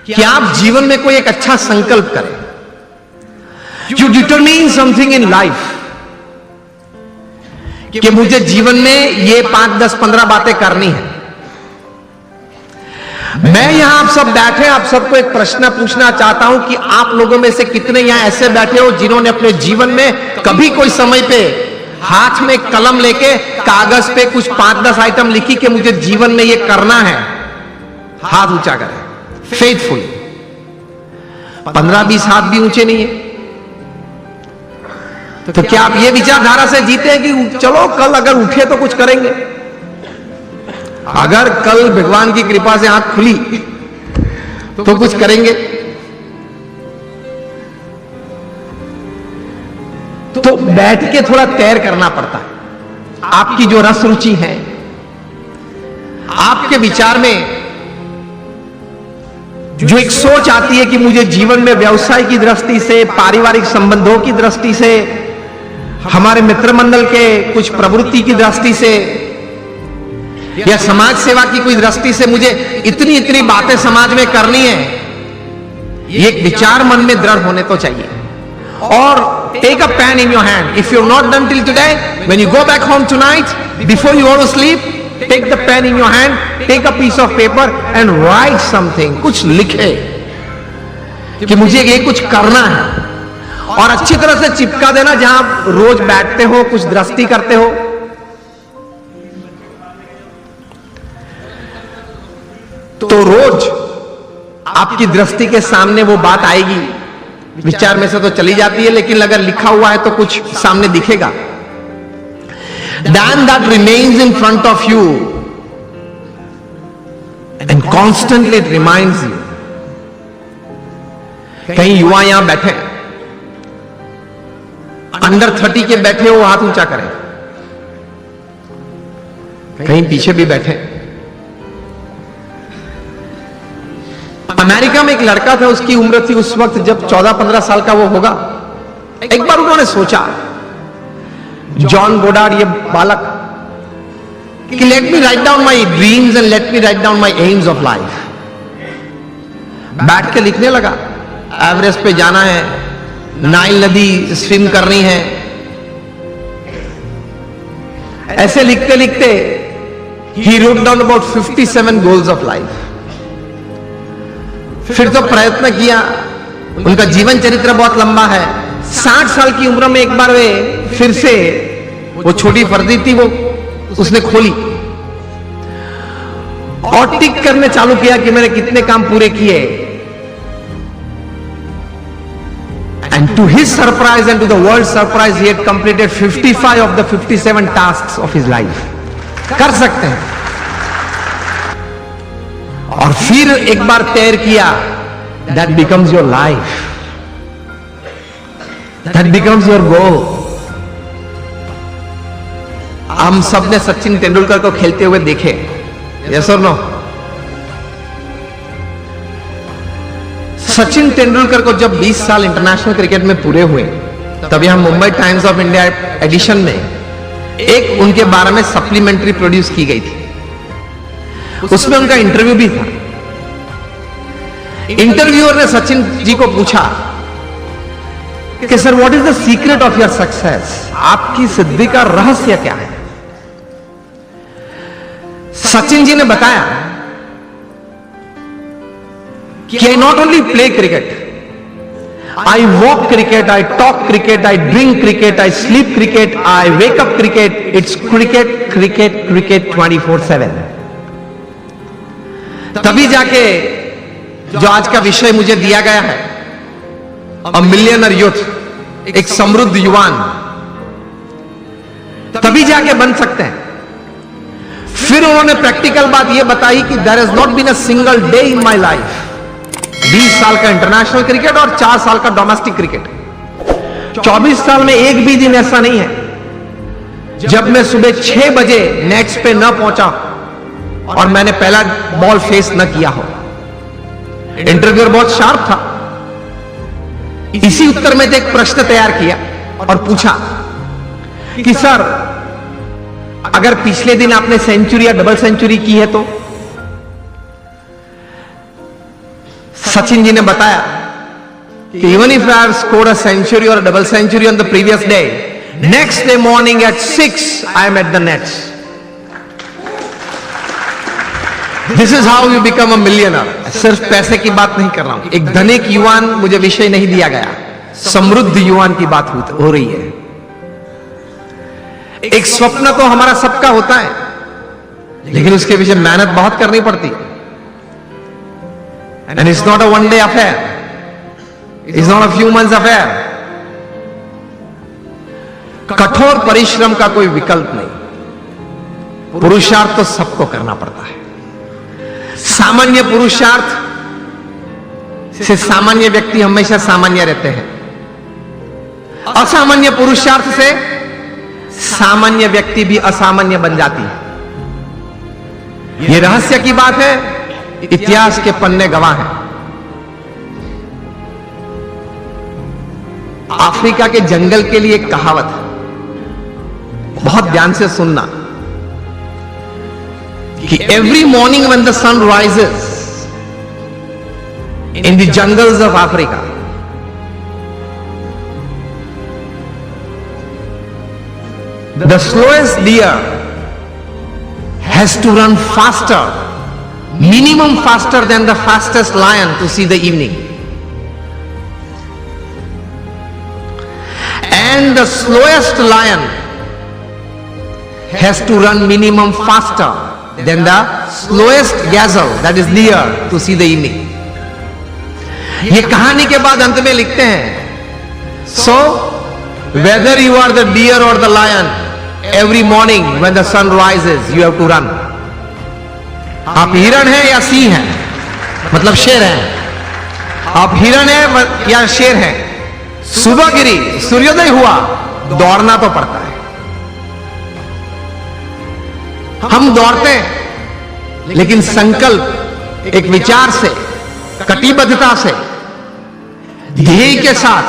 कि आप जीवन में कोई एक अच्छा संकल्प करें। You determine something in life कि मुझे जीवन में ये 5, 10, 15 बातें करनी है। मैं यहां आप सब बैठे, आप सबको एक प्रश्न पूछना चाहता हूं कि आप लोगों में से कितने यहां ऐसे बैठे हो जिन्होंने अपने जीवन में कभी कोई समय पे हाथ में कलम लेके कागज पे कुछ 5, 10 आइटम लिखी कि मुझे जीवन में ये करना है? हाथ ऊंचा करें फेथफुली। 15, 20 हाथ भी ऊंचे नहीं है। तो क्या आप ये विचारधारा से जीते हैं कि चलो कल अगर उठे तो कुछ करेंगे? अगर कल भगवान की कृपा से आंख खुली तो कुछ करेंगे? तो बैठ के थोड़ा तैर करना पड़ता है। आपकी जो रस रुचि है, आपके विचार में जो एक सोच आती है कि मुझे जीवन में व्यवसाय की दृष्टि से, पारिवारिक संबंधों की दृष्टि से, हमारे मित्र मंडल के कुछ प्रवृत्ति की दृष्टि से या समाज सेवा की कोई दृष्टि से मुझे इतनी इतनी बातें समाज में करनी है, ये एक विचार मन में दृढ़ होने तो चाहिए। और take a pen in your hand. If you not done till today, when you go back home tonight, before you go to sleep, take the pen in your hand, take a piece of paper and write something. कुछ लिखे कि मुझे ये कुछ करना है, और अच्छी तरह से चिपका देना जहां आप रोज बैठते हो, कुछ दृष्टि करते हो। तो रोज आपकी दृष्टि के सामने वो बात आएगी। विचार में से तो चली जाती है, लेकिन अगर लिखा हुआ है तो कुछ सामने दिखेगा। Then that remains in front of you and constantly it reminds you। कहीं युवा यहां बैठे, अंडर 30 के बैठे हो, हाथ ऊंचा करें। कहीं पीछे भी बैठे। अमेरिका में एक लड़का था, उसकी उम्र थी उस वक्त जब 14-15 साल का वो होगा। एक बार उन्होंने सोचा, जॉन गोडार्ड ये बालक, कि let me write down my dreams and let me write down my AIIMS of life. बैठ के लिखने लगा, एवरेस्ट पे जाना है, नाइल नदी स्विम करनी है। ऐसे लिखते लिखते he wrote down about 57 goals of life. फिर तो प्रयत्न किया, उनका जीवन चरित्र बहुत लंबा है। 60 साल की उम्र में एक बार वे फिर से वो छोटी फर्जी थी, वो उसने खोली और टिक करने चालू किया कि मैंने कितने काम पूरे किए। And to his surprise and to the world's surprise, he had completed 55 of the 57 tasks of his life। कर सकते हैं। और फिर एक बार तैर किया, that becomes your life, that becomes your goal। हम सबने सचिन तेंदुलकर को खेलते हुए देखे, yes or no? Sachin Tendulkar को जब 20 साल इंटरनेशनल क्रिकेट में पूरे हुए, तब यहां Mumbai Times of India edition में एक उनके बारे में सप्लीमेंट्री प्रोड्यूस की गई थी। उसमें उनका इंटरव्यू भी था। इंटरव्यूअर ने सचिन जी को पूछा कि sir, what is the secret of your success? आपकी सिद्धि का रहस्य क्या है? सचिन जी ने बताया कि I not only play cricket, I walk cricket, I talk cricket, I drink cricket, I sleep cricket, I wake up cricket. It's cricket cricket cricket 24/7। तभी जाके जो आज का विषय मुझे दिया गया है, अ मिलियनर यूथ, एक समृद्ध युवान, तभी जाके बन सकते हैं। फिर उन्होंने प्रैक्टिकल बात यह बताई कि there has not been a single day in my life, 20 साल का इंटरनेशनल क्रिकेट और 4 साल का डोमेस्टिक क्रिकेट, 24 साल में एक भी दिन ऐसा नहीं है जब मैं सुबह 6 बजे नेट्स पे न पहुंचा और मैंने पहला बॉल फेस न किया हो। इंटरव्यूअर बहुत शार्प था। इसी उत्तर में एक प्रश्न तैयार किया और पूछा कि सर, अगर पिछले दिन आपने सेंचुरी या डबल सेंचुरी की है तो? सचिन जी ने बताया कि even if I have scored a century और double century on the previous day, next day morning at 6 I am at the nets. This is how you become a millionaire. सिर्फ पैसे की बात नहीं कर रहा हूं. एक धनिक युवान मुझे विषय नहीं दिया गया, समृद्ध युवान की बात हो रही है. एक स्वप्न तो हमारा सबका होता है, लेकिन उसके पीछे मेहनत बहुत करनी पड़ती है. And it's not a one day affair, it's not a few months affair. कठोर परिश्रम का कोई विकल्प नहीं. पुरुषार्थ तो सबको करना पड़ता है. सामान्य पुरुषार्थ से सामान्य व्यक्ति हमेशा सामान्य रहते हैं. असामान्य पुरुषार्थ से सामान्य व्यक्ति भी असामान्य बन जाती है. यह रहस्य की बात है, इतिहास के पन्ने गवाह हैं. अफ्रीका के जंगल के लिए एक कहावत है, बहुत ध्यान से सुनना, कि every morning when the sun rises in the jungles of Africa, the slowest deer has to run faster, minimum faster than the fastest lion to see the evening. And the slowest lion has to run minimum faster than the slowest gazelle, that is deer, to see the evening. ये कहानी के बाद अंत में लिखते हैं, so whether you are the deer or the lion, every morning when the sun rises you have to run. आप हिरण हैं या सिंह हैं, मतलब शेर हैं. आप हिरण हैं या शेर हैं, सुबह गिरी, सूर्योदय हुआ, दौड़ना तो पड़ता है. हम दौड़ते हैं, लेकिन संकल्प, एक विचार से, कटिबद्धता से, ध्येय के साथ,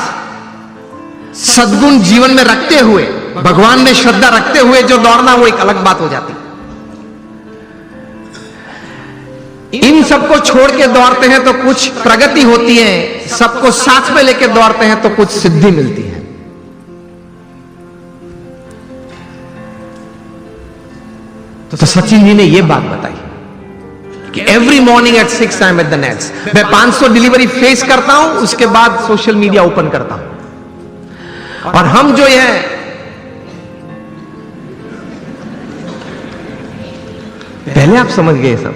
सद्गुण जीवन में रखते हुए, भगवान में श्रद्धा रखते हुए जो दौड़ना, वो एक अलग बात हो जाती. इन सबको छोड़ के दौड़ते हैं तो कुछ प्रगति होती है, सबको साथ में लेकर दौड़ते हैं तो कुछ सिद्धि मिलती है. तो सचिन जी ने यह बात बताई कि every morning at 6 I am at the nets. मैं 500 डिलीवरी फेस करता हूं, उसके बाद सोशल मीडिया ओपन करता हूं. और हम जो है, पहले आप समझ गए सब,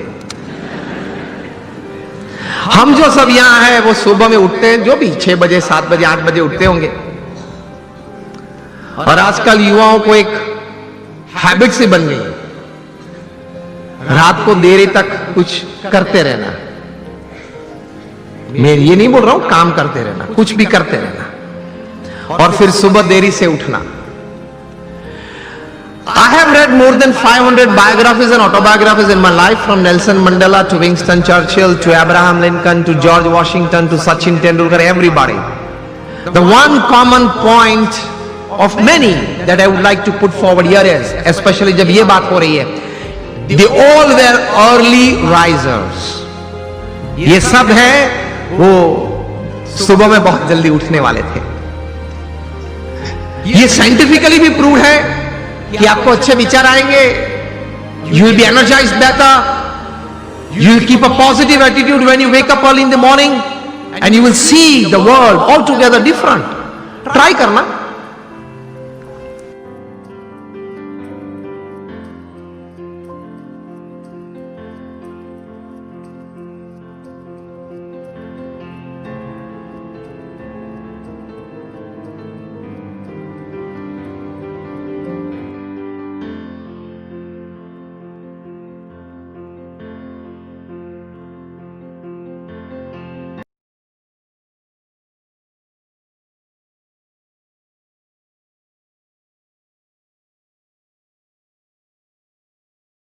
हम जो सब यहां हैं वो सुबह में उठते हैं, जो भी 6 बजे 7 बजे 8 बजे उठते होंगे. और आजकल युवाओं को एक हैबिट सी बन गई, रात को देर तक कुछ करते रहना. मैं ये नहीं बोल रहा हूं काम करते रहना, कुछ भी करते रहना, और फिर सुबह देरी से उठना. I have read more than 500 biographies and autobiographies in my life, from Nelson Mandela to Winston Churchill to Abraham Lincoln to George Washington to Sachin Tendulkar, everybody. The one common point of many that I would like to put forward here is, especially जब ये बात हो रही है, they all were early risers. ये सब है वो सुबह में बहुत जल्दी उठने वाले थे. ये साइंटिफिकली भी प्रूव है कि आपको अच्छे विचार आएंगे, you will be energized better, you will keep a positive attitude when you wake up early in the morning, and you will see the world altogether different. Try करना.